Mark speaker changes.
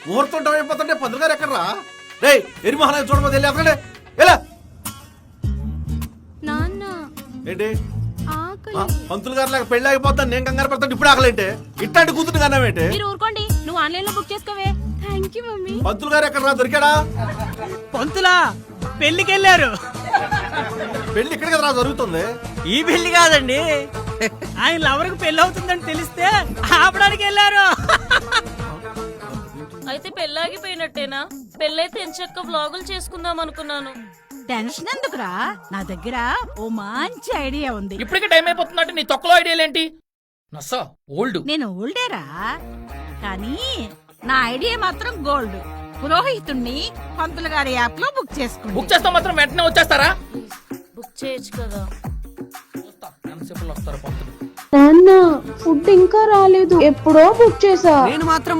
Speaker 1: ముహూర్తం అయిపోతుంటే పంతులు గారు ఎక్కడరా? రే ఎరిమోహన చూడబోతే వెళ్ళి అతడే ఎలా
Speaker 2: నాన్న
Speaker 1: ఏంటి
Speaker 2: ఆకలి.
Speaker 1: పంతులు గారు లాగా పెళ్లి ఆగిపోతాను నేను కంగారు పడతాను ఇప్పుడు ఆకలేంటే ఇట్లాంటి కూతురు కన్నావేంటి?
Speaker 2: మీరు ఊరుకోండి, నువ్వు ఆన్లైన్ లో బుక్ చేసుకోవే. Thank you mummy.
Speaker 1: పంతులు గారు ఎక్కడరా దొరికాడా?
Speaker 3: పంతులా పెళ్లికి వెళ్ళారు.
Speaker 1: పెళ్లి ఇక్కడ కదా జరుగుతుంది.
Speaker 3: ఈ పెళ్లి కాదండి, ఆయన లవర్కి పెళ్లి అవుతుందని తెలిస్తే ఆపడానికి వెళ్ళారు.
Speaker 4: అయితే పెళ్ళాగిపోయినట్టేనా? పెళ్ళైతే ఎంచక్క వ్లాగులు చేసుకుందాం అనుకున్నాను.
Speaker 5: టెన్షన్ ఎందుకురా, నా దగ్గర ఓ మంచి ఐడియా ఉంది.
Speaker 6: ఇప్పటికే టైం అయిపోతుందంటే నీ తొక్కలో ఐడియాలేంటి? నస్సా ఓల్డ్.
Speaker 5: నేను ఓల్డేరా, కానీ నా ఐడియా మాత్రం గోల్డ్. పురోహితుణ్ణి పంతులు గారి యాప్ లో బుక్ చేసుకుంటా.
Speaker 6: బుక్ చేస్తా మాత్రం వెంటనే వచ్చేస్తారా?
Speaker 4: బుక్ చేయొచ్చు కదా.
Speaker 6: ఎంతసేపు వస్తారా పంతులు?
Speaker 2: నాన్న ఫుడ్ ఇంకా రాలేదు, ఎప్పుడో బుక్ చేసా.
Speaker 3: నేను మాత్రం